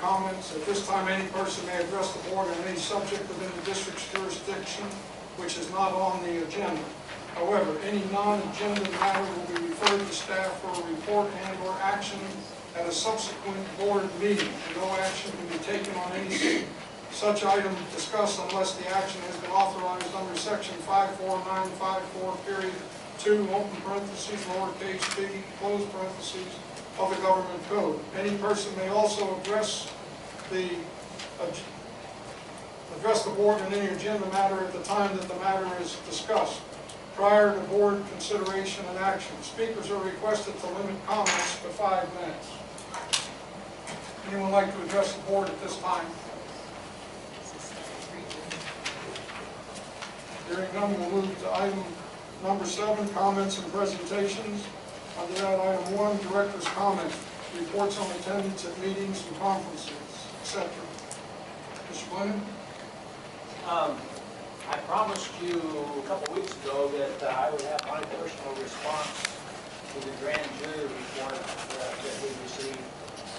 comments. At this time, any person may address the board on any subject within the district's jurisdiction which is not on the agenda. However, any non-agenda matter will be referred to staff for a report and/or action at a subsequent board meeting. No action can be taken on any such item discussed unless the action has been authorized under section 54954, period 2, open parentheses, lowercase b, close parentheses, of the government code. Any person may also address the board on any agenda matter at the time that the matter is discussed, prior to board consideration and action. Speakers are requested to limit comments to 5 minutes. Anyone like to address the board at this time? Hearing none, we'll move to item number 7, comments and presentations. Under that, item 1, director's comment, reports on attendance at meetings and conferences, etc. Mr. Glennan? I promised you a couple weeks ago that I would have my personal response to the grand jury report that we received,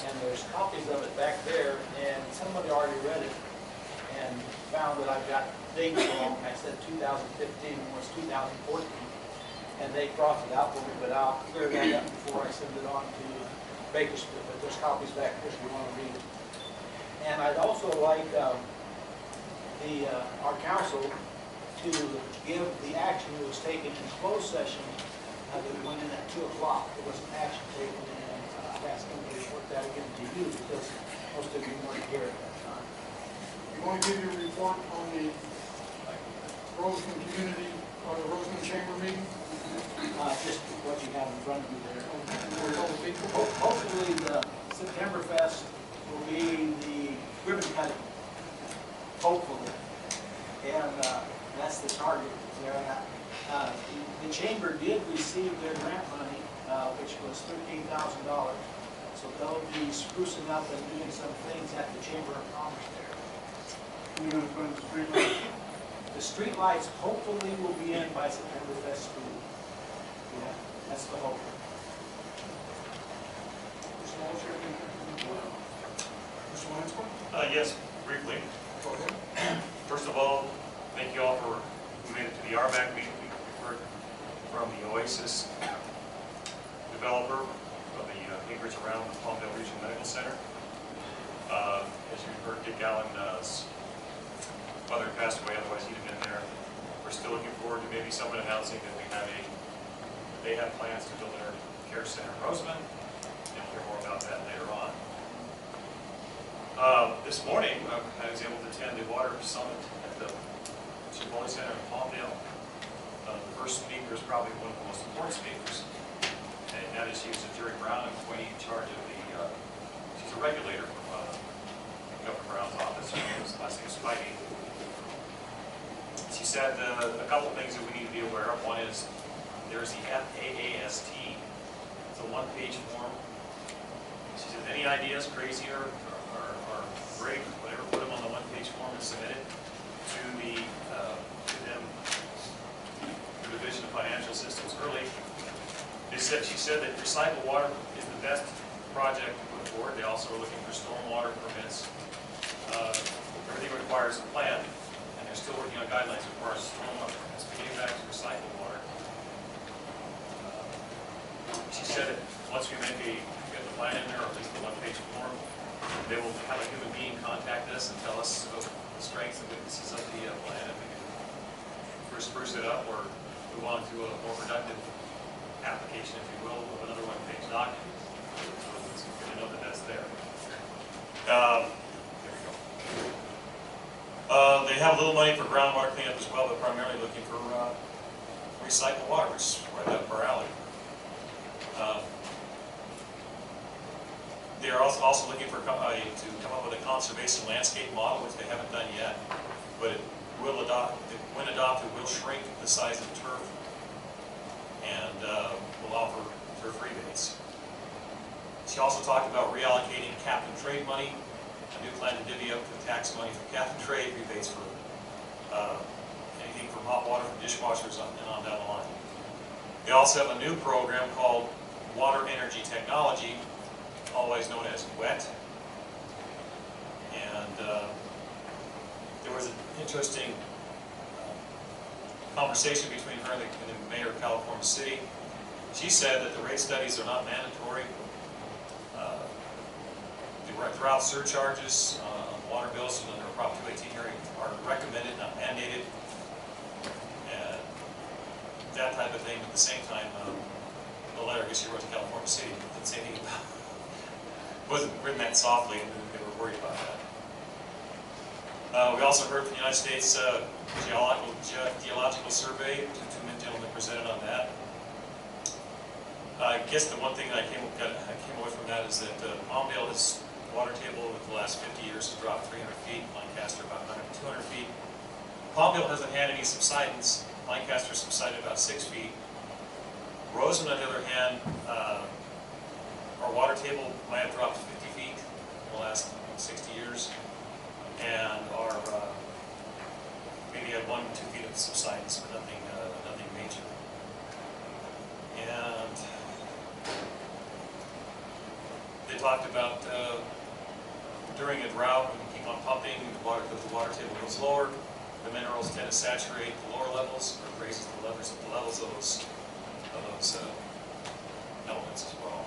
and there's copies of it back there, and somebody already read it and found that I've got dates wrong. I said 2015 was 2014, and they crossed it out for me, but I'll clear that up before I send it on to Bakersfield. But there's copies back here if you want to read it. And I'd also like our council to give the action that was taken in closed session that we went in at 2 o'clock. There was an action taken, and I've asked them to report that again to you because most of you weren't here at that time. You want to give your report on the Rosamond community or the Rosamond Chamber meeting? Just what you have in front of you there. Hopefully the September Fest will be the ribbon cutting. Hopefully. And that's the target there. The chamber did receive their grant money, which was $13,000. So they'll be sprucing up and doing some things at the Chamber of Commerce there. You're going to put in the street lights? The street lights hopefully will be in by September Fest school. Yeah, that's the hope. Mr. Lansford? Yes, briefly. Go ahead. First of all, thank you all for who made it to the RMAC meeting. We heard from the Oasis developer of the acreage around the Palmdale Regional Medical Center. As you heard, Dick Allen's father passed away, otherwise he'd have been there. We're still looking forward to maybe someone announcing that they have plans to build their care center in Rosamond, and we'll hear more about that later on. This morning, I was able to attend the water summit at the Chipotle Center in Palmdale. The first speaker is probably one of the most important speakers, and that is Jerry Brown, appointee in charge of the, she's a regulator from Governor Brown's office. His last name is Spivey. She said a couple of things that we need to be aware of. One is there's the FAAST. It's a one-page form. She said any ideas, crazy or great, whatever, put them on the one-page form and submit it to to them, the Division of Financial Systems early. She said that recycled water is the best project to put forward. They also are looking for stormwater permits. Everything requires a plan, and they're still working on guidelines that require stormwater permits. But getting back to recycled water, she said that once we get the plan in there, or at least the one-page form, they will have a human being contact us and tell us the strengths and weaknesses of the plan, and we can first spruce it up or move on to a more productive application, if you will, of another one-page document. So it's good to know that that's there. There we go. They have a little money for groundwater cleanup as well, but primarily looking for recycled water, which is right up our alley. They are also looking for to come up with a conservation landscape model, which they haven't done yet, but it will when adopted, will shrink the size of turf and will offer turf rebates. She also talked about reallocating cap and trade money, a new plan to divvy up the tax money for cap and trade rebates for anything from hot water from dishwashers and on down the line. They also have a new program called Water Energy Technology, otherwise known as WET. interesting conversation between her and the mayor of California City. She said that the rate studies are not mandatory. The drought surcharges on water bills under Prop 218 hearing are recommended, not mandated, and that type of thing. At the same time, the letter I guess she wrote to California City didn't say anything about it. Wasn't written that softly, and they were worried about that. We also heard from the United States Geological Survey. Two gentlemen presented on that. I guess the one thing that I came away from that is that Palmdale has water table over the last 50 years has dropped 300 feet, Lancaster about 200 feet. Palmdale hasn't had any subsidence. Lancaster subsided about 6 feet. Rosamond, on the other hand, our water table might have dropped 50 feet in the last 60 years, and our maybe had 1 to 2 feet of subsidence, but nothing major. And they talked about during a drought, when you keep on pumping, the water table goes lower, the minerals tend to saturate the lower levels, or raises the levels of those elements as well.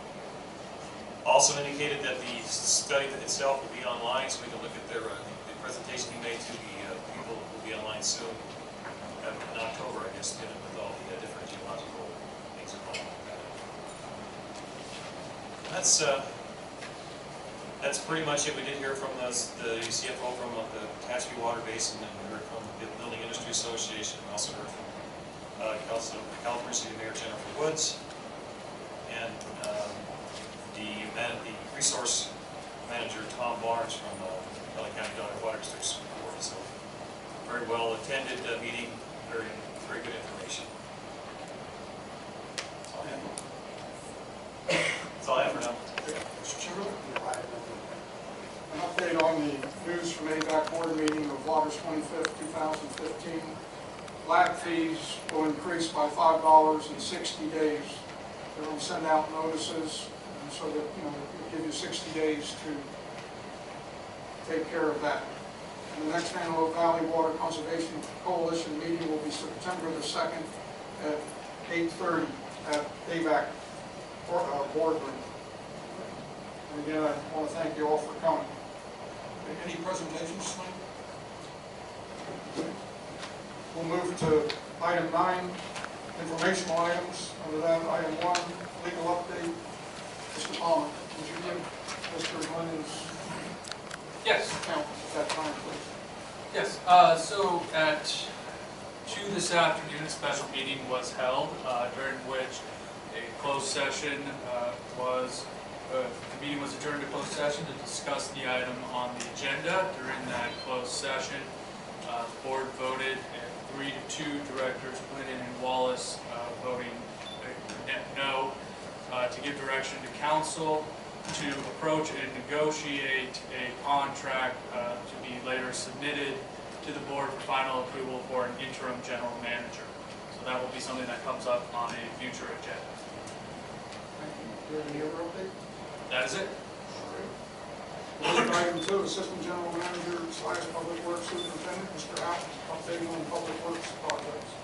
Also indicated that the study itself will be online, so we can look at the presentation he made to the people who will be online soon, in October, I guess, dealing with all the different geological things going on with that. That's pretty much it. We did hear from the CFO from the Tehachapi Water Basin, and we heard from the Building Industry Association. We also heard from California City Mayor Jennifer Woods, and the resource manager Tom Barnes from LA County Water District's board. So very well attended meeting, very good information. That's all I have. That's all I have for now. Mr. Chairman? An update on the news from ABAC board meeting of August 25th, 2015. Lag fees will increase by $5 in 60 days. They're going to send out notices, and so that it'll give you 60 days to take care of that. And the next Antelope Valley Water Conservation Coalition meeting will be September the 2nd at 8:30 at ABAC boardroom. And again, I want to thank you all for coming. Any presentations tonight? We'll move to item 9, informational items. Under that, item 1, legal update. Mr. Palmer, would you give Mr. Glennan's account at that time, please? Yes. So at 2 this afternoon, a special meeting was held during which a closed session the meeting was adjourned to closed session to discuss the item on the agenda. During that closed session, the board voted 3-2, directors Glennan and Wallis voting no, to give direction to council to approach and negotiate a contract to be later submitted to the board for final approval for an interim general manager. So that will be something that comes up on a future agenda. Thank you. Do you have any other update? That is it. Item 2, Assistant General Manager / Public Works Superintendent, Mr. Houghton, updating on Public Works projects.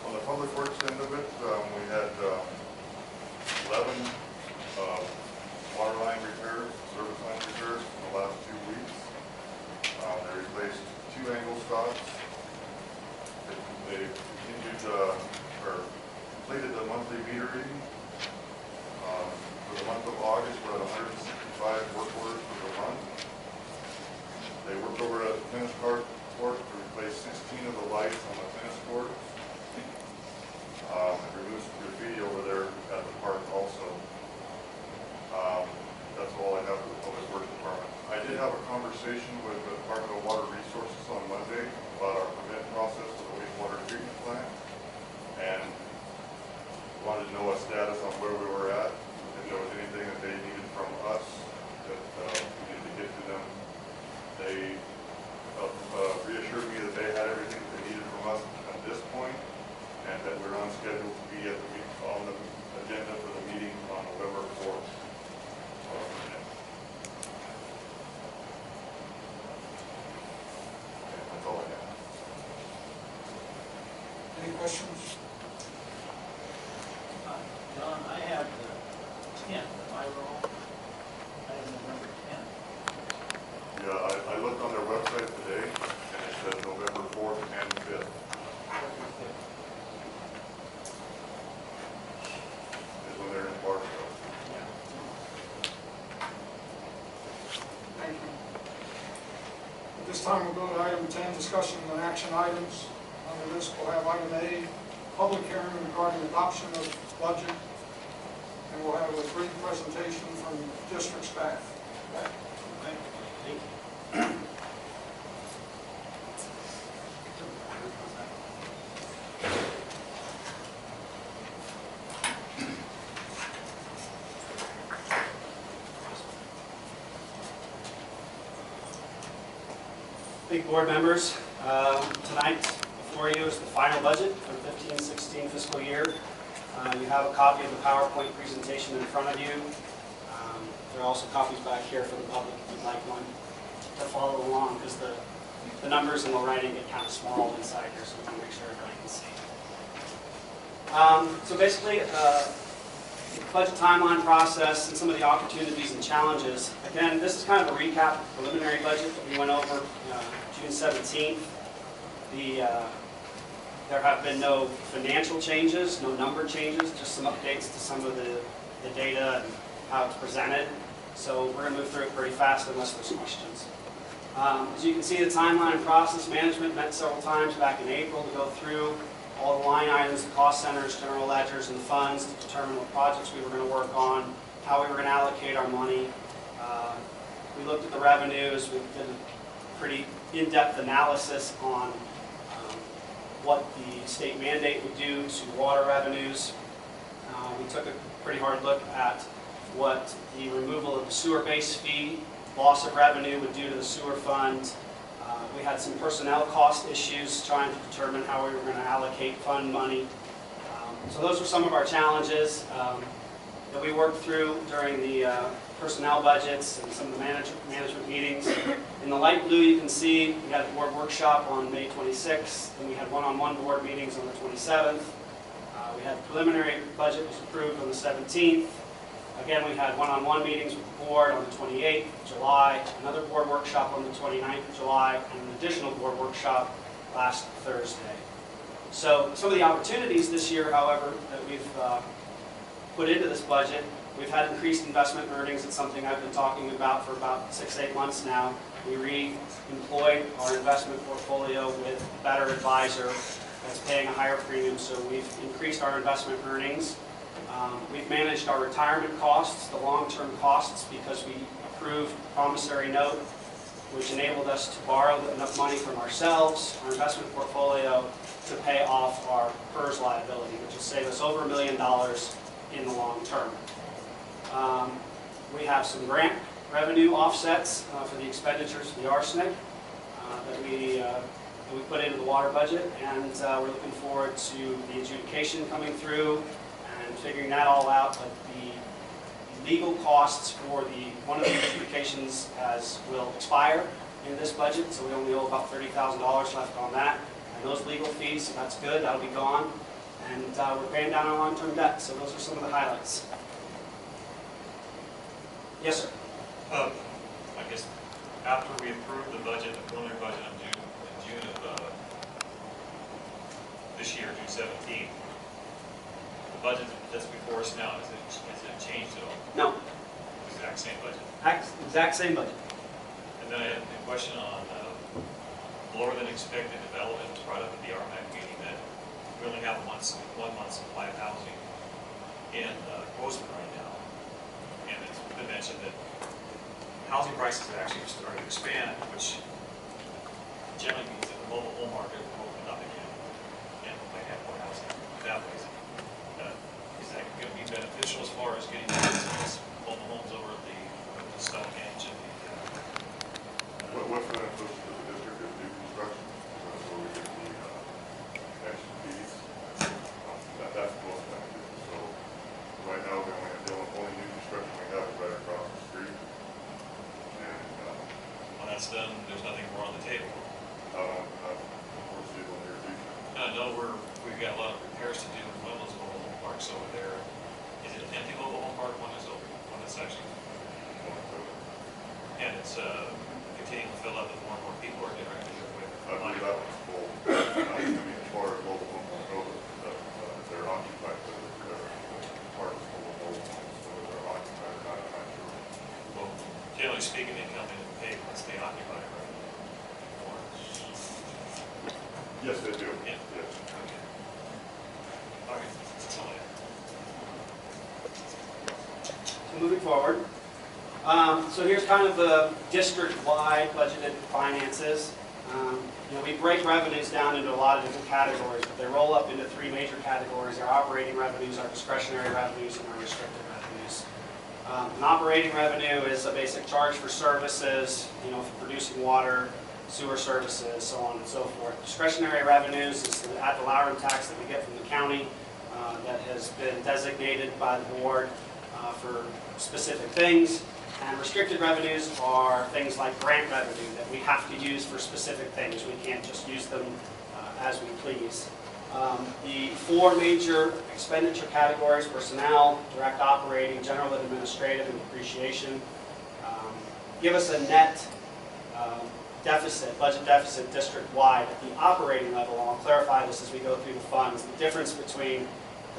On the Public Works end of it, we had 11 water line repairs, service line repairs in the last 2 weeks. They replaced 2 angle stops. They completed the monthly meter reading. For the month of August, we're at 165 work orders for the month. They worked over at the tennis court to replace 16 of the lights on the tennis court. And remove some graffiti over there at the park also. That's all I have for the Public Works Department. I did have a conversation with the Department of Water Resources on Monday about our permit process for the wastewater treatment plant, and wanted to know a status on where we were at, if there was anything that they needed from us that we needed to get to them. They reassured me that they had everything that they needed from us at this point, and that we're on schedule to be on the agenda for the meeting on November 4th. Questions? John, I have the 10th, am I wrong? I have November 10th. Yeah, I looked on their website today, and it says November 4th and 5th is when they're in Barstow. Thank you. At this time, we'll go to item 10, discussion and action items. Under this, we'll have item A, public hearing regarding adoption of budget, and we'll have a brief presentation from district staff. Big board members, tonight before you is the final budget for the 15-16 fiscal year. You have a copy of the PowerPoint presentation in front of you. There are also copies back here for the public if you'd like one to follow along, because the numbers and the writing get kind of small inside here, so we can make sure everybody can see. So basically, the budget timeline process and some of the opportunities and challenges. Again, this is kind of a recap of the preliminary budget that we went over June 17th. There have been no financial changes, no number changes, just some updates to some of the data and how it's presented. So we're going to move through it pretty fast unless there's questions. As you can see, the timeline process management met several times back in April to go through all the line items, the cost centers, general ledgers, and funds to determine what projects we were going to work on, how we were going to allocate our money. We looked at the revenues. We did a pretty in-depth analysis on what the state mandate would do to water revenues. We took a pretty hard look at what the removal of the sewer base fee, loss of revenue would do to the sewer fund. We had some personnel cost issues trying to determine how we were going to allocate fund money. So those were some of our challenges that we worked through during the personnel budgets and some of the management meetings. In the light blue, you can see we had a board workshop on May 26th, and we had one-on-one board meetings on the 27th. We had the preliminary budget was approved on the 17th. Again, we had one-on-one meetings with the board on the 28th of July, another board workshop on the 29th of July, and an additional board workshop last Thursday. So some of the opportunities this year, however, that we've put into this budget, we've had increased investment earnings. It's something I've been talking about for about 6 to 8 months now. We re-employed our investment portfolio with a better advisor that's paying a higher premium, so we've increased our investment earnings. We've managed our retirement costs, the long-term costs, because we approved a promissory note, which enabled us to borrow enough money from ourselves, our investment portfolio, to pay off our PERS liability, which will save us over $1 million in the long term. We have some grant revenue offsets for the expenditures for the arsenic that we put into the water budget, and we're looking forward to the adjudication coming through and figuring that all out. But the legal costs for one of the adjudications will expire in this budget, so we only owe about $30,000 left on that, and those legal fees, so that's good, that'll be gone. And we're paying down our long-term debt, so those are some of the highlights. Yes, sir. I guess after we approved the budget, the preliminary budget in June of this year, June 17th, the budget that's before us now, has it changed at all? No. Exact same budget? Exact same budget. And then I had a question on lower than expected development. It was brought up at the RMAC meeting that we only have 1 month supply of housing in Bozeman right now. And it's been mentioned that housing prices have actually started to expand, which generally means that the mobile home market will open up again and we might have more housing that way. Is that going to be beneficial as far as getting these mobile homes over the Stonehenge and the What's the benefit to the district of new construction? That's where we get the extra fees. That's the most benefit. So right now, the only new construction we have is right across the street. And when that's done, there's nothing more on the table. not foreseeable near future. I know we've got a lot of repairs to do in Wimbledon's mobile home parks over there. Is it an empty mobile home park? One is open, one is actually, and it's continuing to fill up with more and more people are interacting with. I believe that one's full. I mean, as far as mobile homes go, they're occupied, but the park is full of mobile homes, so they're occupied or not, I'm not sure. Well, generally speaking, they come in and pay once they occupy, right? Or, Yes, they do. Yeah. Yes. okay. Okay, that's all I have. So moving forward, so here's kind of the district-wide budgeted finances. We break revenues down into a lot of different categories, but they roll up into three major categories: our operating revenues, our discretionary revenues, and our restricted revenues. An operating revenue is a basic charge for services, for producing water, sewer services, so on and so forth. Discretionary revenues is the ad valorem tax that we get from the county that has been designated by the board for specific things. And restricted revenues are things like grant revenue that we have to use for specific things. We can't just use them as we please. The four major expenditure categories: personnel, direct operating, general and administrative, and depreciation, give us a net deficit, budget deficit district-wide at the operating level. And I'll clarify this as we go through the funds. The difference between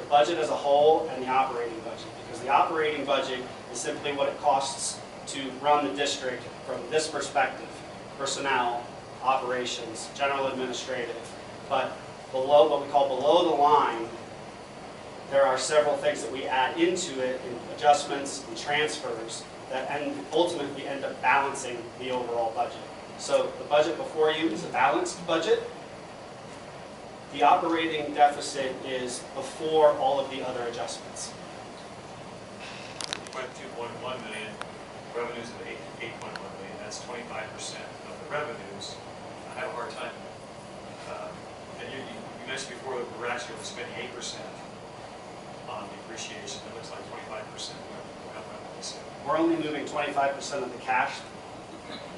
the budget as a whole and the operating budget, because the operating budget is simply what it costs to run the district from this perspective: personnel, operations, general administrative. But below, what we call below the line, there are several things that we add into it in adjustments and transfers that ultimately end up balancing the overall budget. So the budget before you is a balanced budget. The operating deficit is before all of the other adjustments. You went 2.1 million, revenues of 8.1 million, that's 25% of the revenues. I have a hard time. And you mentioned before that we're actually spending 8% on depreciation. It looks like 25%. We're only moving 25% of the cash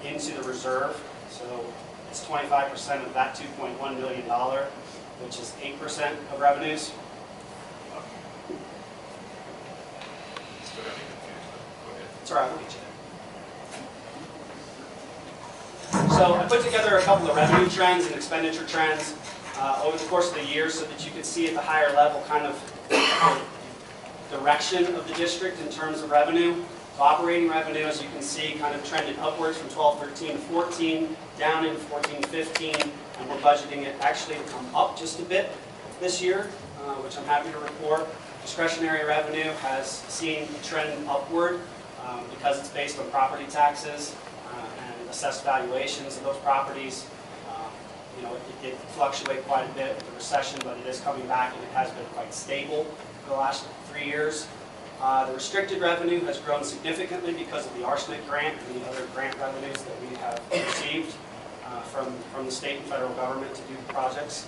into the reserve, so it's 25% of that $2.1 million, which is 8% of revenues. Still got me confused, but go ahead. It's all right, we'll get you there. So I put together a couple of revenue trends and expenditure trends over the course of the year so that you could see at the higher level kind of the direction of the district in terms of revenue. So operating revenue, as you can see, kind of trended upwards from 12-13 to 14, down in 14-15, and we're budgeting it actually to come up just a bit this year, which I'm happy to report. Discretionary revenue has seen a trend upward because it's based on property taxes and assessed valuations of those properties. It did fluctuate quite a bit with the recession, but it is coming back, and it has been quite stable for the last 3 years. The restricted revenue has grown significantly because of the arsenic grant and the other grant revenues that we have received from the state and federal government to do the projects.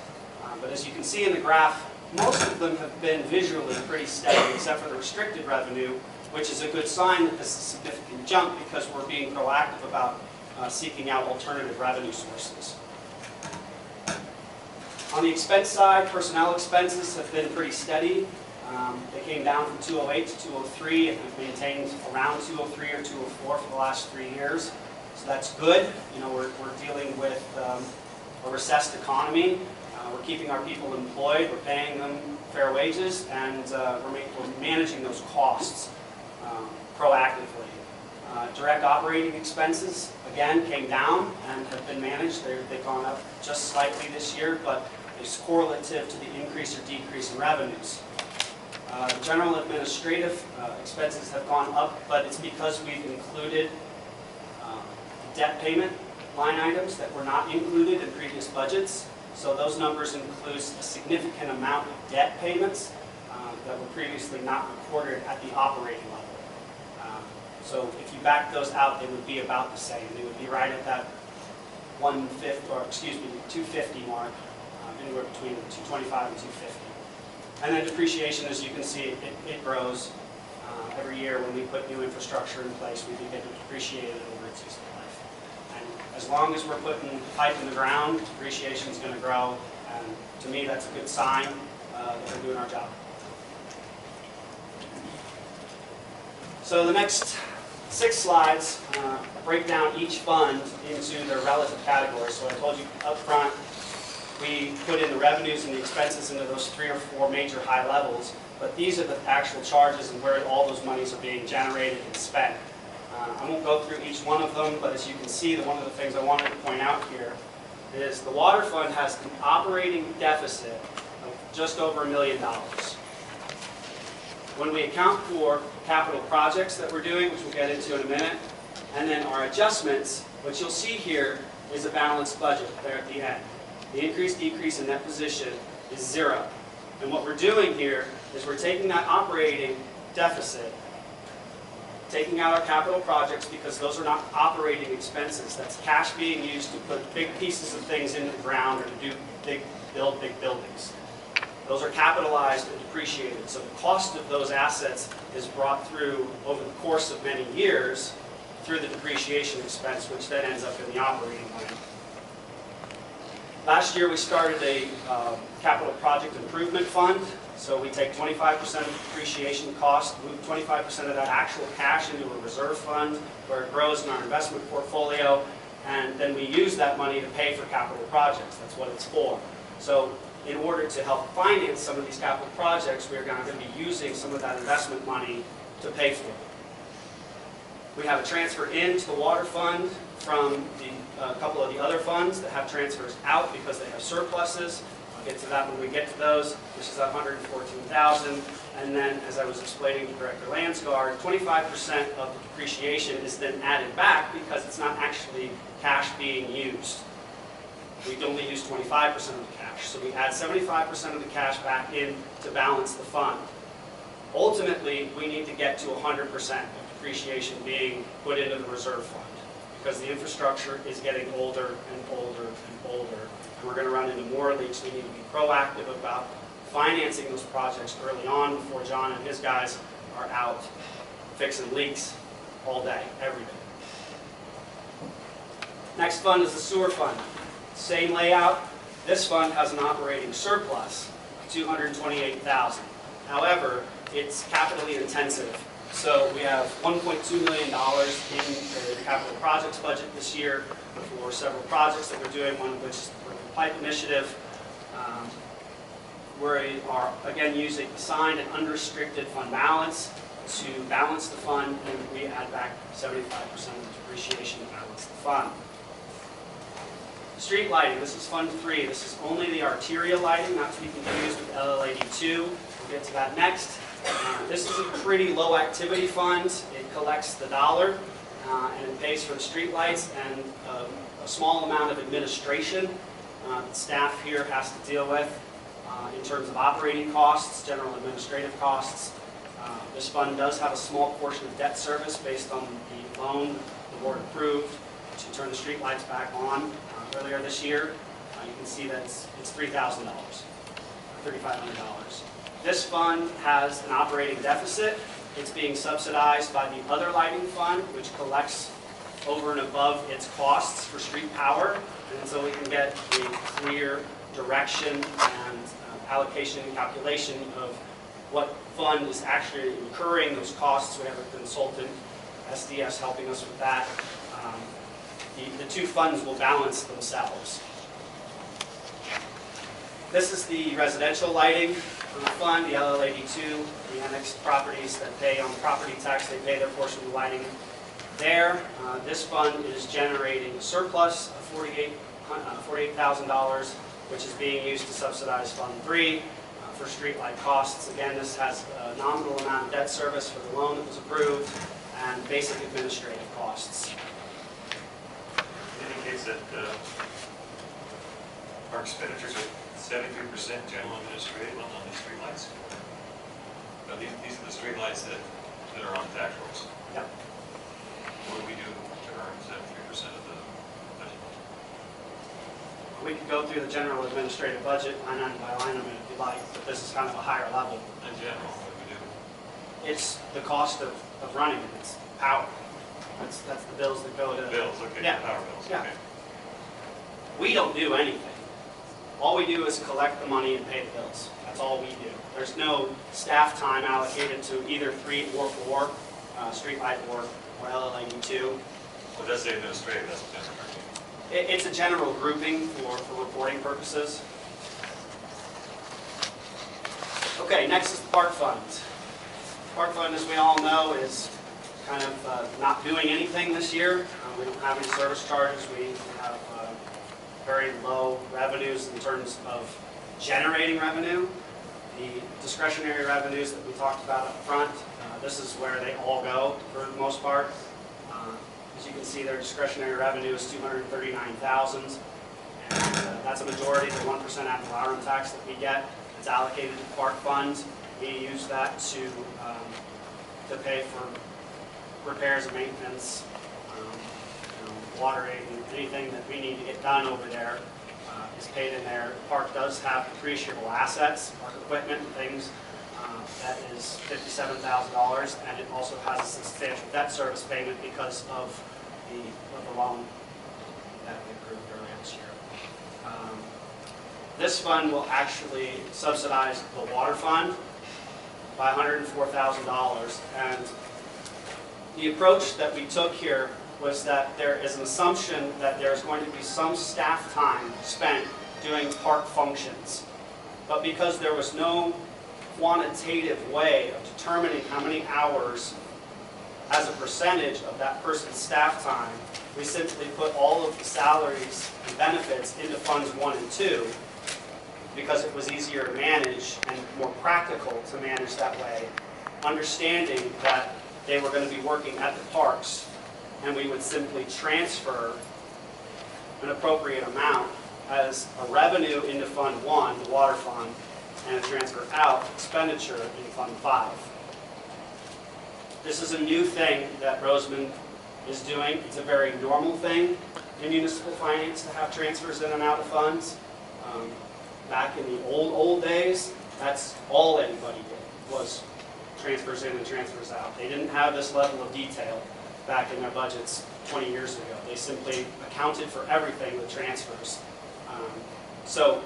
But as you can see in the graph, most of them have been visually pretty steady, except for the restricted revenue, which is a good sign that this is a significant jump because we're being proactive about seeking out alternative revenue sources. On the expense side, personnel expenses have been pretty steady. They came down from 208 to 203 and have maintained around 203 or 204 for the last 3 years. So that's good. We're dealing with a recessed economy. We're keeping our people employed. We're paying them fair wages, and we're managing those costs proactively. Direct operating expenses, again, came down and have been managed. They've gone up just slightly this year, but it's correlative to the increase or decrease in revenues. The general administrative expenses have gone up, but it's because we've included debt payment line items that were not included in previous budgets. So those numbers include a significant amount of debt payments that were previously not recorded at the operating level. So if you back those out, they would be about the same. They would be right at that 250 mark, anywhere between 225 and 250. And then depreciation, as you can see, it grows every year. When we put new infrastructure in place, we begin to depreciate it over its useful life. And as long as we're putting pipe in the ground, depreciation is going to grow, And to me, that's a good sign that we're doing our job. So the next 6 slides break down each fund into their relative categories. So I told you up front, we put in the revenues and the expenses into those 3 or 4 major high levels, but these are the actual charges and where all those monies are being generated and spent. I won't go through each one of them, but as you can see, one of the things I wanted to point out here is the water fund has an operating deficit of just over $1 million. When we account for capital projects that we're doing, which we'll get into in a minute, and then our adjustments, what you'll see here is a balanced budget there at the end. The increase-decrease in net position is 0. And what we're doing here is we're taking that operating deficit, taking out our capital projects because those are not operating expenses. That's cash being used to put big pieces of things into the ground or to build big buildings. Those are capitalized and depreciated. So the cost of those assets is brought through over the course of many years through the depreciation expense, which then ends up in the operating line. Last year we started a capital project improvement fund. So we take 25% of the depreciation cost, move 25% of that actual cash into a reserve fund where it grows in our investment portfolio, and then we use that money to pay for capital projects. That's what it's for. So in order to help finance some of these capital projects, we're going to be using some of that investment money to pay for them. We have a transfer into the water fund from a couple of the other funds that have transfers out because they have surpluses. I'll get to that when we get to those. This is $114,000. And then, as I was explaining to Director Lansgard, 25% of the depreciation is then added back because it's not actually cash being used. We only use 25% of the cash. So we add 75% of the cash back in to balance the fund. Ultimately, we need to get to 100% of depreciation being put into the reserve fund because the infrastructure is getting older and older and older. And we're going to run into more leaks. We need to be proactive about financing those projects early on before John and his guys are out fixing leaks all day, every day. Next fund is the sewer fund. Same layout. This fund has an operating surplus of $228,000. However, it's capitally intensive. So we have $1.2 million in the capital projects budget this year for several projects that we're doing, one of which is the pipe initiative. We are, again, using assigned and unrestricted fund balance to balance the fund, and we add back 75% of the depreciation to balance the fund. Street lighting, this is Fund 3. This is only the arterial lighting, not to be confused with LLAD2. We'll get to that next. This is a pretty low activity fund. It collects the dollar and it pays for the street lights and a small amount of administration that staff here has to deal with in terms of operating costs, general administrative costs. This fund does have a small portion of debt service based on the loan the board approved to turn the street lights back on earlier this year. You can see that it's $3,000, $3,500. This fund has an operating deficit. It's being subsidized by the other lighting fund, which collects over and above its costs for street power. And so we can get a clear direction and allocation and calculation of what fund is actually incurring those costs. We have a consultant, SDS, helping us with that. The two funds will balance themselves. This is the residential lighting fund, the LLAD2, the annexed properties that pay on the property tax. They pay their portion of the lighting there. This fund is generating a surplus of $48,000, which is being used to subsidize Fund 3 for streetlight costs. Again, this has a nominal amount of debt service for the loan that was approved and basic administrative costs. It indicates that our expenditures are 73% general administrative on these streetlights. Now, these are the streetlights that are on the tax rolls. Yeah. What do we do to earn 73% of the budget? We could go through the general administrative budget line item by line item if you like, but this is kind of a higher level. In general, what do we do? It's the cost of running it. It's power. That's the bills that go to... Bills, okay. Yeah. Power bills, Yeah. okay. We don't do anything. All we do is collect the money and pay the bills. That's all we do. There's no staff time allocated to either 3 or 4, streetlight or LL82. Well, that's the administrative, that's the general. It's a general grouping for reporting purposes. Okay, next is the park fund. Park fund, as we all know, is kind of not doing anything this year. We don't have any service charges. We have very low revenues in terms of generating revenue. The discretionary revenues that we talked about up front, this is where they all go for the most part. As you can see, their discretionary revenue is $239,000, and that's a majority of the 1% ad valorem tax that we get. It's allocated to park funds. We use that to pay for repairs and maintenance, watering, anything that we need to get done over there is paid in there. The park does have depreciable assets, park equipment and things. That is $57,000, and it also has a substantial debt service payment because of the loan that we approved earlier this year. This fund will actually subsidize the water fund by $104,000, and the approach that we took here was that there is an assumption that there's going to be some staff time spent doing park functions. But because there was no quantitative way of determining how many hours as a percentage of that person's staff time, we simply put all of the salaries and benefits into funds 1 and 2 because it was easier to manage and more practical to manage that way, understanding that they were going to be working at the parks, and we would simply transfer an appropriate amount as a revenue into Fund 1, the water fund, and a transfer out expenditure in Fund 5. This is a new thing that Rosamond is doing. It's a very normal thing in municipal finance to have transfers in and out of funds. Back in the old days, that's all anybody did, was transfers in and transfers out. They didn't have this level of detail back in their budgets 20 years ago. They simply accounted for everything with transfers. So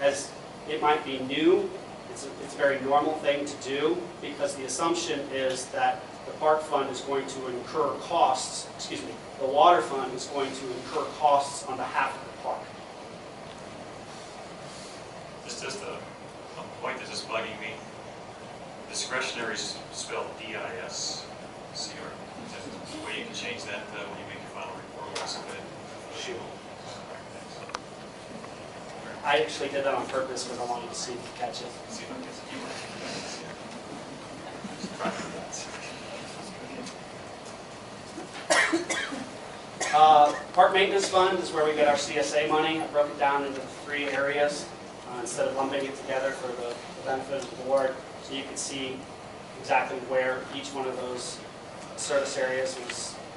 as it might be new, it's a very normal thing to do because the assumption is that the park fund is going to incur costs, the water fund is going to incur costs on behalf of the park. It's just a point that's just bugging me. Discretionary is spelled D-I-S-C-R. The way you can change that when you make your final report, also good. Sure. I actually did that on purpose because I wanted to see if you catch it. See if I can Park maintenance fund is where we get our CSA money. I broke it down into 3 areas instead of lumping it together for the benefit of the board, so you can see exactly where each one of those service areas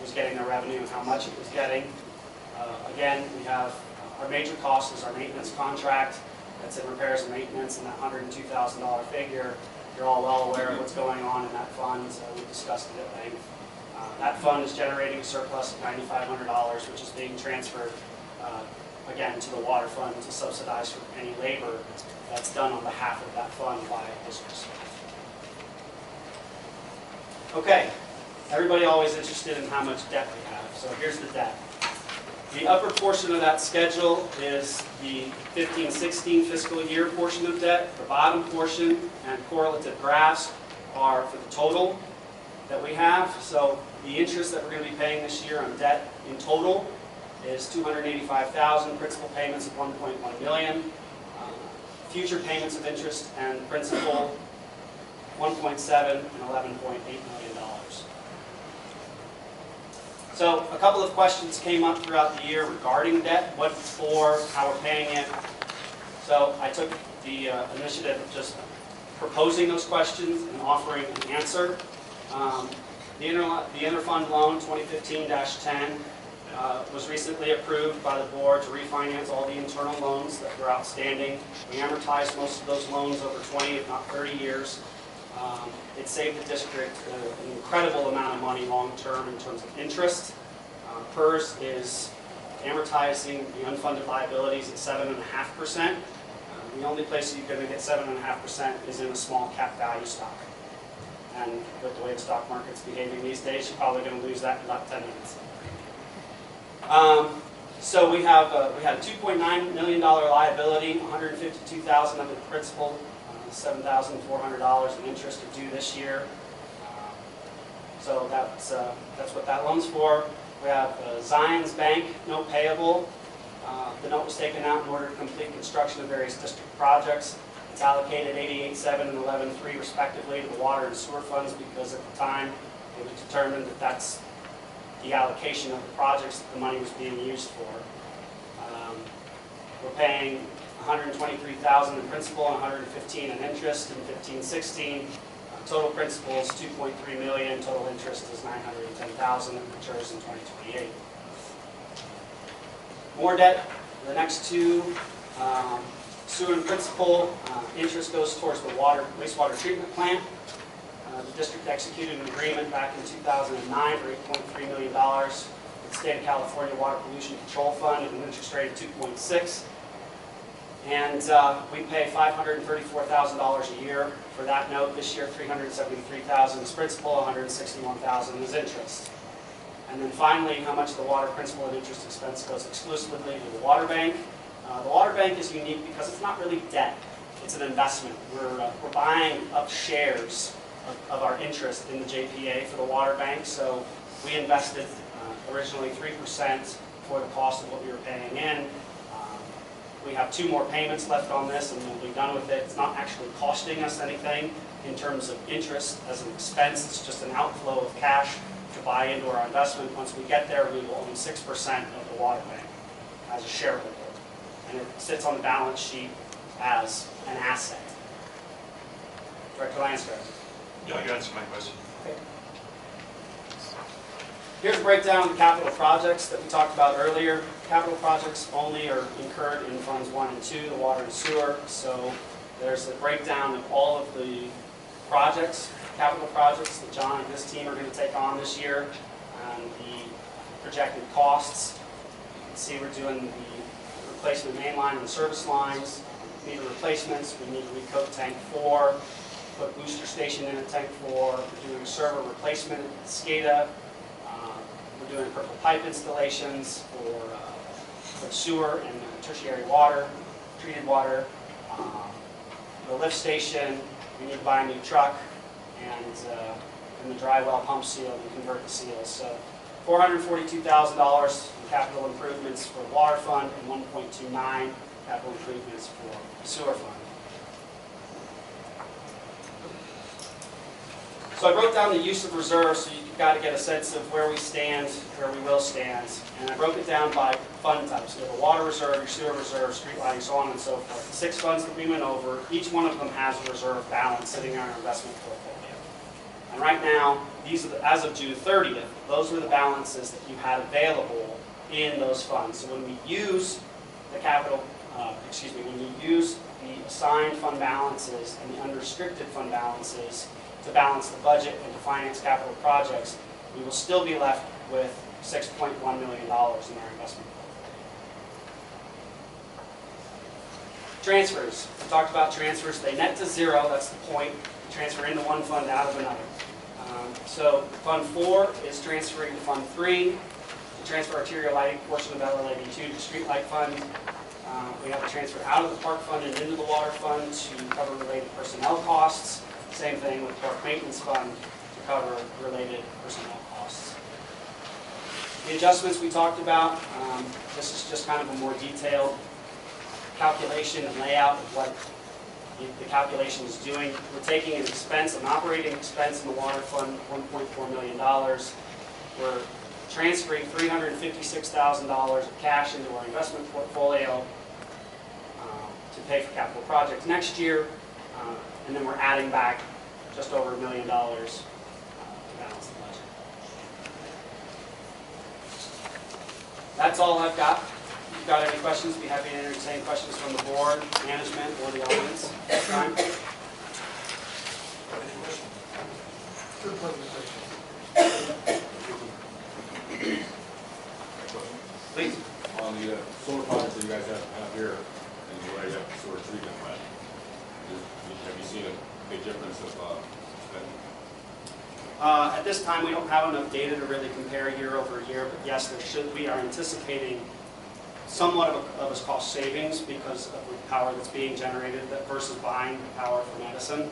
was getting their revenue and how much it was getting. Again, we have our major cost is our maintenance contract. That's in repairs and maintenance, and that $102,000 figure. You're all well aware of what's going on in that fund, so we discussed it at length. That fund is generating a surplus of $9,500, which is being transferred again to the water fund to subsidize for any labor that's done on behalf of that fund by district staff. Okay, everybody always interested in how much debt we have, so here's the debt. The upper portion of that schedule is the 15-16 fiscal year portion of debt. The bottom portion and correlative graphs are for the total that we have. So the interest that we're going to be paying this year on debt in total is $285,000, principal payments of $1.1 million, future payments of interest and principal $1.7 and $11.8 million. So a couple of questions came up throughout the year regarding debt, what it's for, how we're paying it. So I took the initiative of just proposing those questions and offering an answer. The interfund loan 2015-10 was recently approved by the board to refinance all the internal loans that were outstanding. We amortized most of those loans over 20, if not 30 years. It saved the district an incredible amount of money long term in terms of interest. PERS is amortizing the unfunded liabilities at 7.5%. The only place you're going to get 7.5% is in a small cap value stock. And with the way the stock market's behaving these days, you're probably going to lose that in about 10 minutes. So we had a $2.9 million liability, $152,000 of the principal, $7,400 in interest are due this year. So that's what that loan's for. We have Zion's Bank note payable. The note was taken out in order to complete construction of various district projects. It's allocated 88.7 and 11.3 respectively to the water and sewer funds because at the time it was determined that that's the allocation of the projects that the money was being used for. We're paying $123,000 in principal and $115,000 in interest in 15-16. Total principal is $2.3 million. Total interest is $910,000 and matures in 2028. More debt. The next two, sewer and principal. Interest goes towards the wastewater treatment plant. The district executed an agreement back in 2009 for $8.3 million with the State of California Water Pollution Control Fund at an interest rate of 2.6. And we pay $534,000 a year for that note. This year, $373,000 is principal, $161,000 is interest. And then finally, how much the water principal and interest expense goes exclusively to the water bank. The water bank is unique because it's not really debt. It's an investment. We're buying up shares of our interest in the JPA for the water bank. So we invested originally 3% for the cost of what we were paying in. We have 2 more payments left on this and we'll be done with it. It's not actually costing us anything in terms of interest as an expense. It's just an outflow of cash to buy into our investment. Once we get there, we will own 6% of the water bank as a shareholder. And it sits on the balance sheet as an asset. Director Landsberg. Yeah, you answered my question. Okay. Here's a breakdown of the capital projects that we talked about earlier. Capital projects only are incurred in funds 1 and 2, the water and sewer. So there's a breakdown of all of the projects, capital projects that John and his team are going to take on this year, and the projected costs. You can see we're doing the replacement main line and the service lines, meter replacements. We need to recoat tank 4, put booster station in at tank 4. We're doing a server replacement at SCADA. We're doing purple pipe installations for sewer and tertiary water, treated water. The lift station, we need to buy a new truck, and the dry well pump seal and convert the seals. So $442,000 in capital improvements for the water fund and $1.29 capital improvements for the sewer fund. So I wrote down the use of reserves so you've got to get a sense of where we stand, where we will stand. And I broke it down by fund types. So the water reserve, your sewer reserve, street lighting, so on and so forth. The 6 funds that we went over, each one of them has a reserve balance sitting in our investment portfolio. And right now, these are as of June 30th, those were the balances that you had available in those funds. So when we use the when we use the assigned fund balances and the unrestricted fund balances to balance the budget and to finance capital projects, we will still be left with $6.1 million in our investment portfolio. Transfers. We talked about transfers. They net to 0. That's the point. Transfer into one fund, out of another. So Fund 4 is transferring to Fund 3 to transfer arterial lighting portion of LL82 to Street Light Fund. We have a transfer out of the Park Fund and into the Water Fund to cover related personnel costs. Same thing with Park Maintenance Fund to cover related personnel costs. The adjustments we talked about, this is just kind of a more detailed calculation and layout of what the calculation is doing. We're taking an expense, an operating expense in the Water Fund, $1.4 million. We're transferring $356,000 of cash into our investment portfolio to pay for capital projects next year. And then we're adding back just over $1 million to balance the budget. That's all I've got. If you've got any questions, be happy to entertain questions from the board, management, or the audience this time. Any questions? Good presentation. Please. on the solar projects that you guys have here, and you already have the sewer treatment plant, have you seen a big difference of spending? At this time, we don't have enough data to really compare year over year, but yes, we are anticipating somewhat of a cost savings because of the power that's being generated versus buying the power from Edison.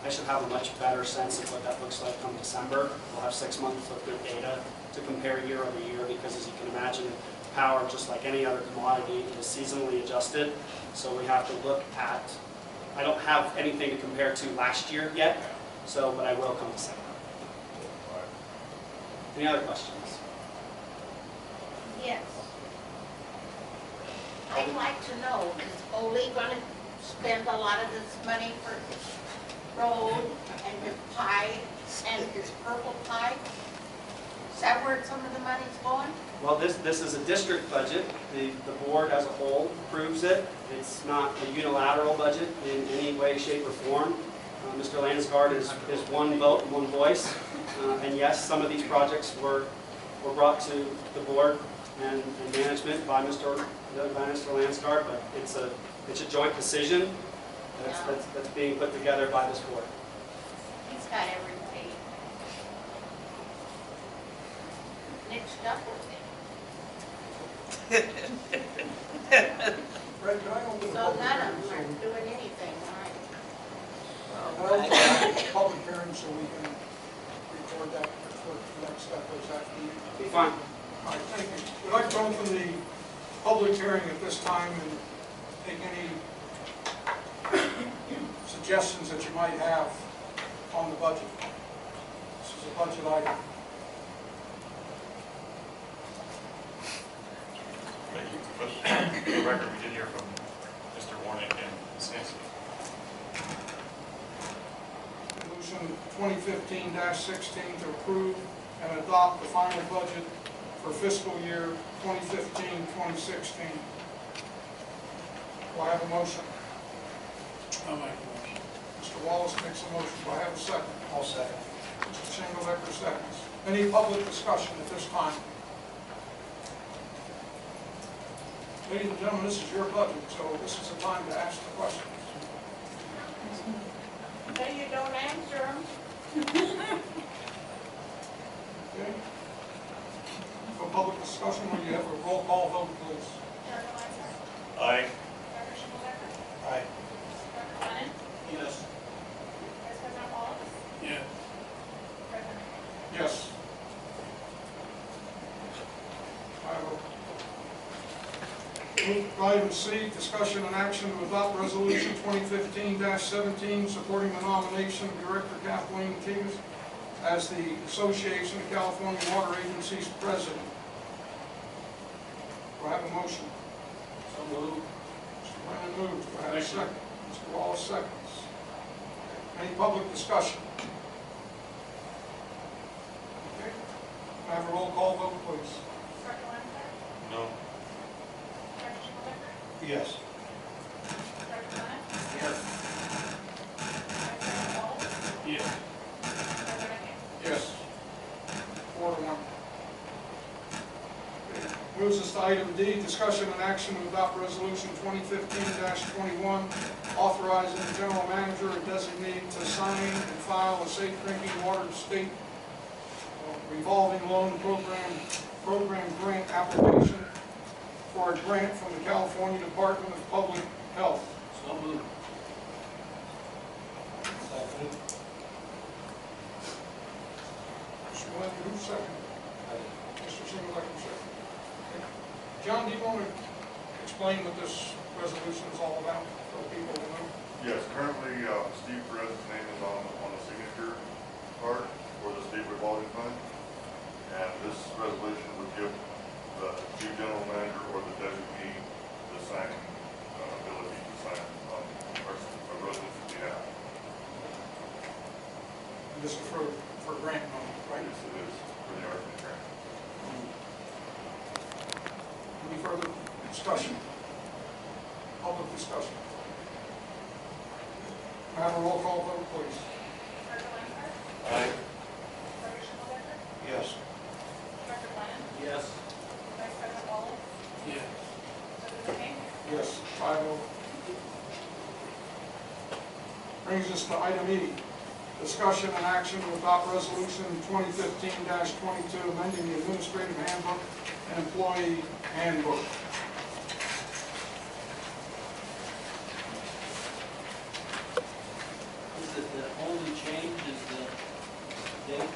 I should have a much better sense of what that looks like come December. We'll have 6 months of good data to compare year over year because, as you can imagine, power, just like any other commodity, is seasonally adjusted. So we have to look at, I don't have anything to compare to last year yet, but I will come December. Any other questions? Yes. I'd like to know, is Ole gonna spend a lot of this money for road and his pipe and his purple pipe? Is that where some of the money's going? Well, this is a district budget. The board as a whole approves it. It's not a unilateral budget in any way, shape, or form. Mr. Lansgard is one vote, one voice. And yes, some of these projects were brought to the board and management by Mr. Lansgard, but it's a joint decision that's being put together by this board. He's got everything mixed up with it. Fred, can I open the So public none hearing? of them are doing anything right. Can I open the public hearing so we can record that for the next step is after you? Be fine. All right, thank you. We'd like to open the public hearing at this time and take any suggestions that you might have on the budget. This is a budget item. Thank you. But for the record, we did hear from Mr. Warnick and Ms. Hanson. Resolution 2015-16 to approve and adopt the final budget for fiscal year 2015-2016. Do I have a motion? I'll make a motion. Mr. Wallis makes a motion. Do I have a second? I'll second. Mr. Shingledecker seconds. Any public discussion at this time? Ladies and gentlemen, this is your budget, so this is the time to ask the questions. So you don't answer them? Okay? For public discussion, will you have a roll call vote, please? Aye. Aye. Yes. Yeah. Yes. Item C, discussion and action to adopt resolution 2015-17 supporting the nomination of Director Kathleen Hughes as the Association of California Water Agencies President. Do I have a motion? So moved. Mr. Glennan moves. Do I have a second? Mr. Wallace seconds. Any public discussion? Okay. Can I have a roll call vote, please? No. Yes. Yes. Yes. 4-1. Moves us to item D, discussion and action to adopt resolution 2015-21, authorizing the general manager and designee to sign and file a safe drinking water state revolving loan program grant application for a grant from the California Department of Public Health. So moved. Second. Mr. Glenn, who's second? Mr. Shingledecker, second. Okay. John, do you want to explain what this resolution is all about for the people who know? Yes, currently Steve Perez's name is on the signature card for the state revolving fund. And this resolution would give the chief general manager or the designee the signing ability to sign on our resolution behalf. And this is for grant money, right? Yes, it is for the Arts grant. Any further discussion? Public discussion? Can I have a roll call vote, please? Aye. Yes. Yes. Brings us to item E, discussion and action to adopt resolution 2015-22, amending the administrative handbook and employee handbook. Is it the only change is the date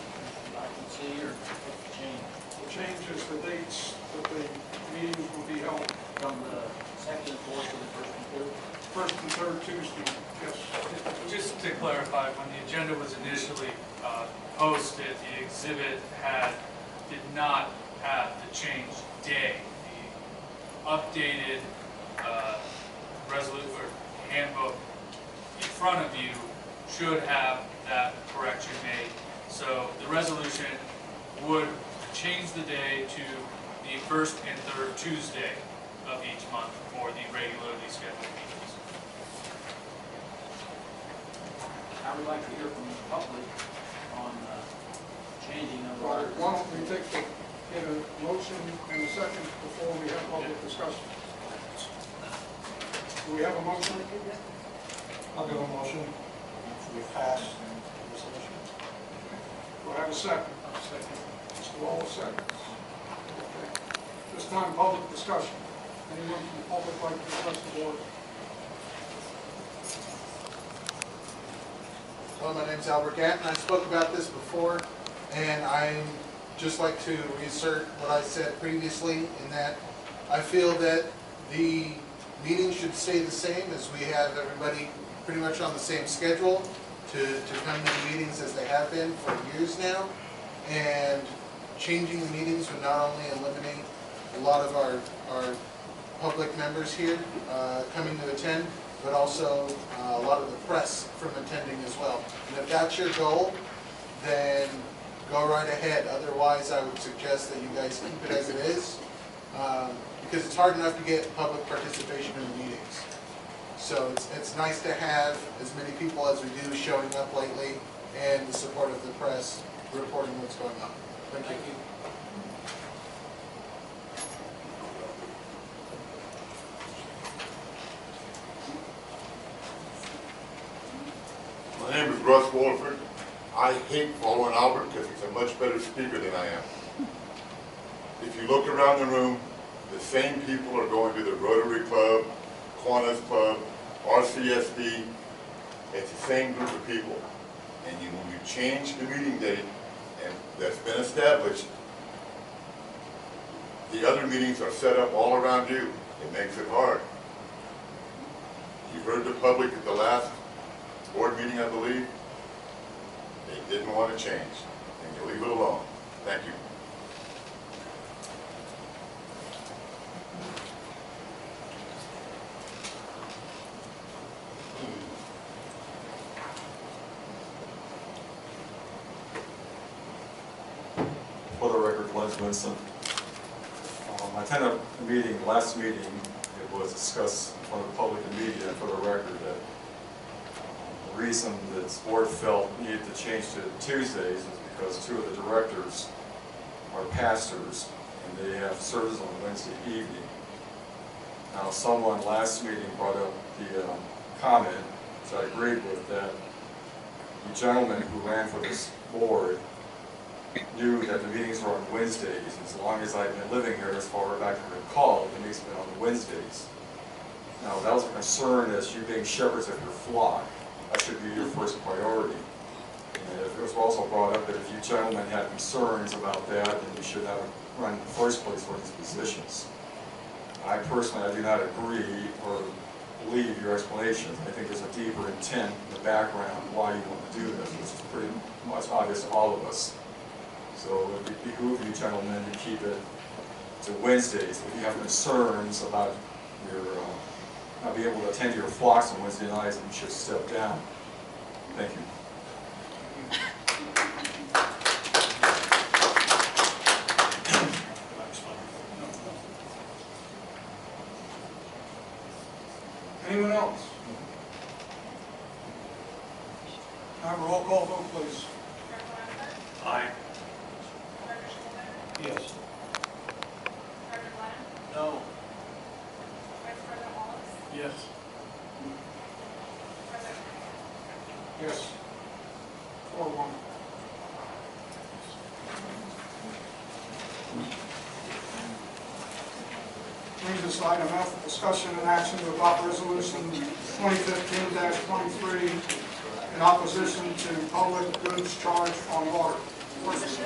I can see, or what's the change? The change is the dates that the meetings will be held, From the second and fourth to the first and third? first and third Tuesday, yes. Just to clarify, when the agenda was initially posted, the exhibit did not have the changed day. The updated resolution or handbook in front of you should have that correction made. So the resolution would change the day to the first and third Tuesday of each month for the regularly scheduled meetings. I would like to hear from the public on changing of Why our. don't we get a motion and a second before we have public discussion? Do we have a motion? I'll do a motion. We pass the resolution. Do I have a second? Second. Mr. Wallace seconds. Okay. This time, public discussion. Anyone from the public like to address the board? Hello, my name's Albert Gatton. I spoke about this before, and I'd just like to reassert what I said previously in that I feel that the meetings should stay the same as we have everybody pretty much on the same schedule to come to the meetings as they have been for years now. And changing the meetings would not only eliminate a lot of our public members here coming to attend, but also a lot of the press from attending as well. And if that's your goal, then go right ahead. Otherwise, I would suggest that you guys keep it as it is, because it's hard enough to get public participation in the meetings. So it's nice to have as many people as we do showing up lately, and the support of the press reporting what's going on. Thank you. My name is Russ Williford. I hate following Albert because he's a much better speaker than I am. If you look around the room, the same people are going to the Rotary Club, Kiwanis Club, RCSD. It's the same group of people. And when you change the meeting date, and that's been established, the other meetings are set up all around you. It makes it hard. You heard the public at the last board meeting, I believe. They didn't want to change, and you leave it alone. Thank you. For the record, Vincent. I attended a meeting, last meeting, it was discussed in front of the public and media, and for the record, that the reason that this board felt needed to change to Tuesdays is because two of the directors are pastors, and they have services on Wednesday evening. Now, someone last meeting brought up the comment, which I agreed with, that the gentleman who ran for this board knew that the meetings were on Wednesdays. As long as I've been living here, as far back as I recall, the meetings have been on Wednesdays. Now, that was a concern as you being shepherds of your flock. That should be your first priority. And it was also brought up that if you gentlemen had concerns about that, then you should have run in the first place for these positions. I personally, I do not agree or believe your explanation. I think there's a deeper intent in the background why you want to do this, which is pretty much obvious to all of us. So it would behoove you gentlemen to keep it to Wednesdays. If you have concerns about your not being able to attend your flocks on Wednesday nights, then you should step down. Thank you. Anyone else? Have a roll call vote, please. Aye. Yes. No. Yes. Yes. 4-1. Brings us to item F, discussion and action to adopt resolution 2015-23 in opposition to public goods charge on water. Yes,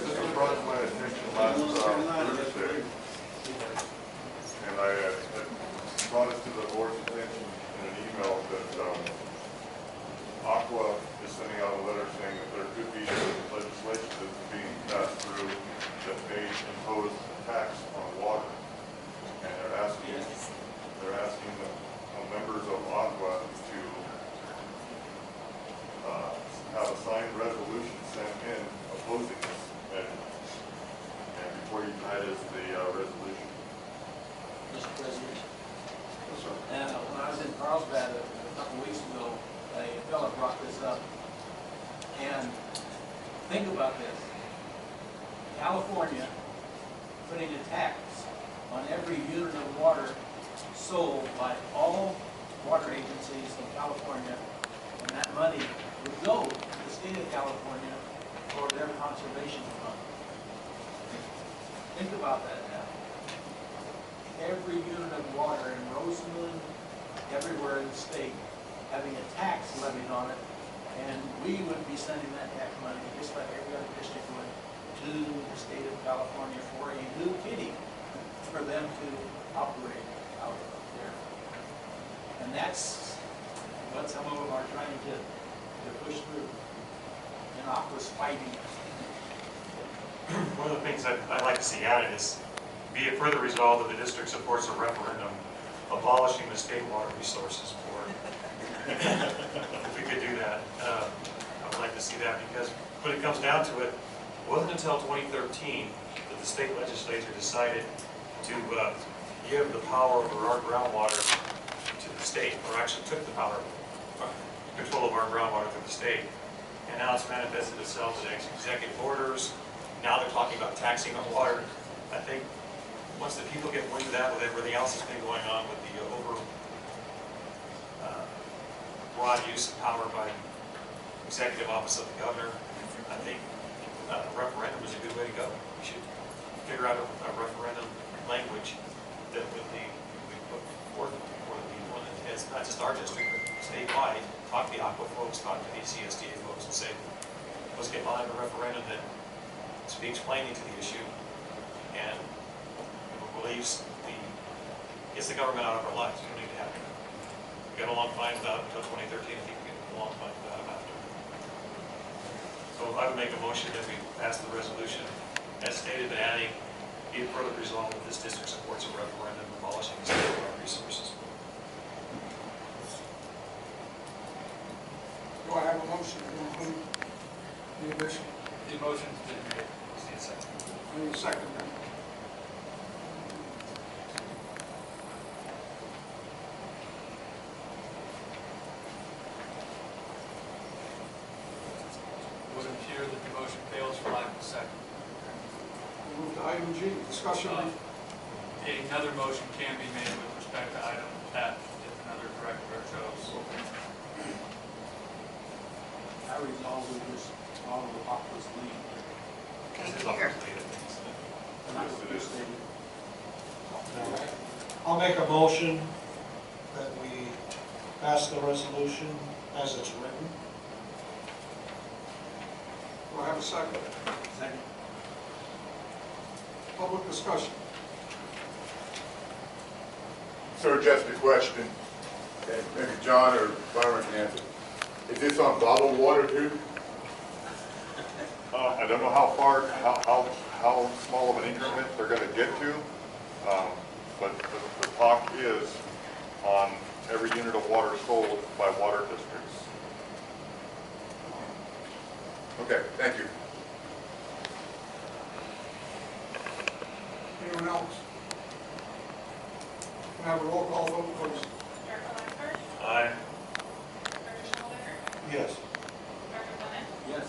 this was brought to my attention last Thursday, and I brought it to the board's attention in an email that Aqua is sending out a letter saying that there could be legislation that's being passed through that may impose a tax on water, and they're asking the members of Aqua to have a signed resolution sent in opposing this measure. And before you, that is the resolution. Mr. President. Yes, sir. When I was in Carlsbad a couple weeks ago, a fellow brought this up. And think about this. California putting a tax on every unit of water sold by all water agencies in California, and that money would go to the state of California for their conservation fund. Think about that now. Every unit of water in Rosamond, everywhere in the state, having a tax levied on it, and we would be sending that tax money, just like every other district would, to the state of California for a new kitty for them to operate out there. And that's what some of them are trying to push through. And Aqua's fighting it. One of the things I'd like to see added is, be it further resolved that the district supports a referendum abolishing the state water resources board. If we could do that, I would like to see that, because when it comes down to it, it wasn't until 2013 that the state legislature decided to give the power over our groundwater to the state, or actually took the power, control of our groundwater to the state. And now it's manifested itself in executive orders. Now they're talking about taxing on water. I think once the people get wind of that, with everything else that's been going on with the broad use of power by executive office of the governor, I think a referendum is a good way to go. We should figure out a referendum language that would be put forth for the people, and it's not just our district, but statewide. Talk to the Aqua folks, talk to the CSDA folks, and say, let's get behind a referendum that speaks plainly to the issue and believes gets the government out of our lives. We don't need to have it. We got along fine without it until 2013. I think we get along fine without it after. So I would make a motion that we pass the resolution as stated, but adding, be it further resolved that this district supports a referendum abolishing the state water resources. Do I have a motion to include the addition? The motion's been made. Just need a second. I need a second then. Would appear that the motion fails for lack of a second. We'll move to item G, discussion. Another motion can be made with respect to item F if another director chose. I resolve we just follow the Aqua's lead. Here. And I would just say, I'll make a motion that we pass the resolution as it's written. Do I have a second? second. Public discussion. Sir, just a question, and maybe John or Byron can answer. Is this on bottled water too? I don't know how far, how small of an increment they're going to get to, but the talk is on every unit of water sold by water districts. Okay, thank you. Anyone else? Can I have a roll call vote, please? Aye. Yes. Yes.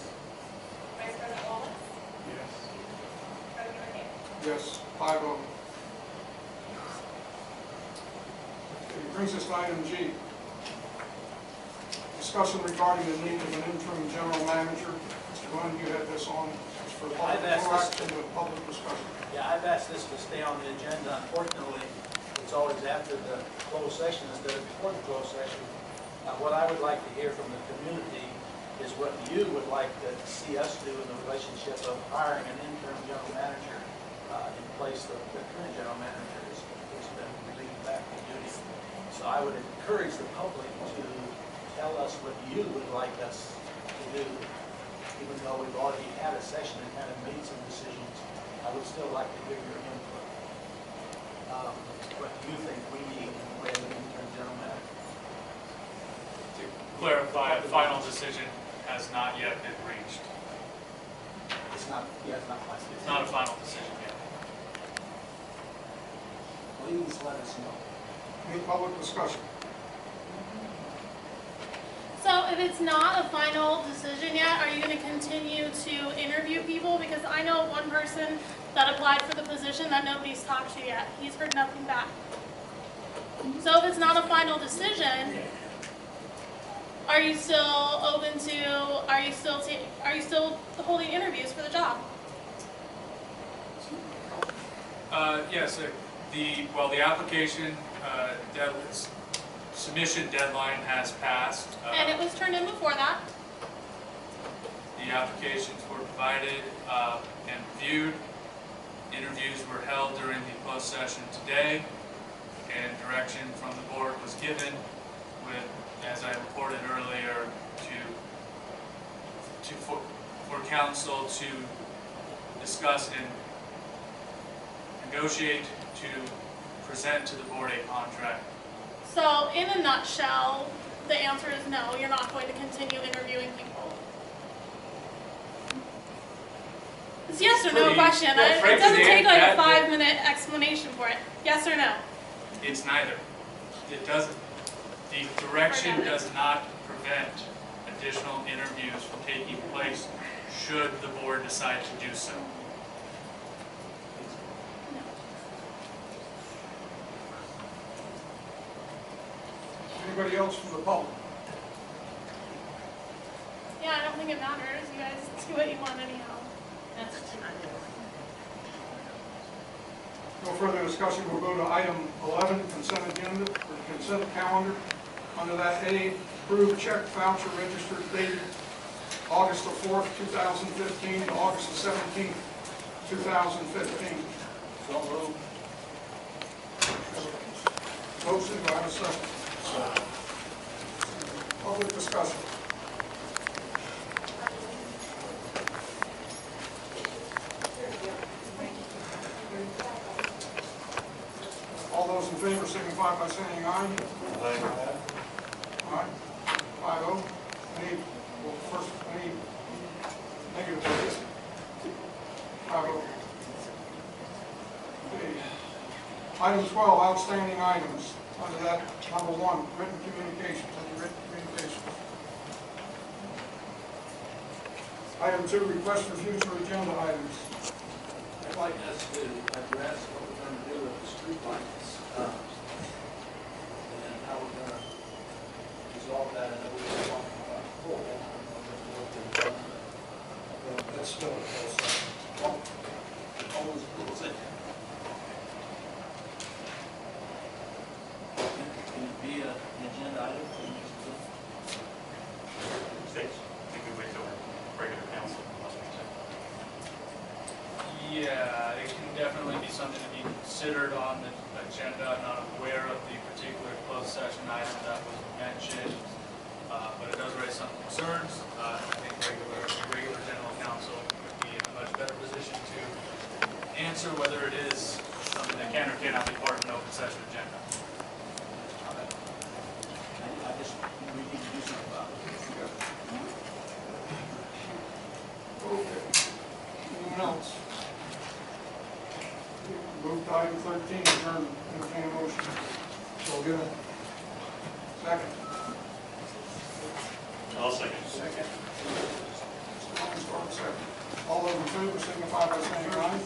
Yes, 5-0. It brings us to item G. discussion regarding the need of an interim general manager. Mr. Glenn, you had this on for public, I've asked no this- action, but public discussion. Yeah, I've asked this to stay on the agenda. Unfortunately, it's always after the closed session instead of before the closed session. What I would like to hear from the community is what you would like to see us do in the relationship of hiring an interim general manager in place of the current general manager who's been relieved back from duty. So I would encourage the public to tell us what you would like us to do, even though we've already had a session and kind of made some decisions. I would still like to hear your input. What do you think we need in the way of an interim general manager? To clarify, a final decision has not yet been reached. It's not, yeah, it's not my It's not a final decision yet. Please let us know. Any public discussion? So if it's not a final decision yet, are you going to continue to interview people? Because I know one person that applied for the position that nobody's talked to yet. He's heard nothing back. So if it's not a final decision, are you still open to, are you still holding interviews for the job? Yes, the application submission deadline has passed. And it was turned in before that. The applications were provided and reviewed. Interviews were held during the closed session today, and direction from the board was given with, as I reported earlier, for council to discuss and negotiate to present to the board a contract. So in a nutshell, the answer is no, you're not going to continue interviewing people. It's yes or no Pretty- question. well, It frankly, doesn't take like a that- 5-minute explanation for it. Yes or no? It's neither. It doesn't. The direction does not prevent additional interviews from taking place should the board decide to do so. Anybody else from the public? Yeah, I don't think it matters. You guys do what you want anyhow. No further discussion. We'll go to item 11, consent agenda, or consent calendar. Under that A, approved check voucher registered dated August the 4th, 2015 to August the 17th, 2015. So moved. Motion, do I have a second? Public discussion. All those in favor signify by saying aye. Aye. 5-0. Any negative votes? 5-0. Okay. Item 12, outstanding items. Under that, number 1, written communications. Any written communications? Item 2, request for future agenda items. I'd like us to address what we're going to do with the street lights, and how we're going to resolve that. I know we were talking about full. That's still a close second. Always rules it. Can it be an agenda item? States, I think we wait till regular council. Yeah, it can definitely be something to be considered on the agenda. I'm not aware of the particular closed session item that was mentioned, but it does raise some concerns. I think regular general counsel would be in a much better position to answer whether it is something that can or cannot be part of an open session agenda. I just, we need to do something about it. Okay. Anyone else? Move to item 13, adjourn, entertain a motion. So get a second. I'll second. Second. All those in favor signify by saying aye.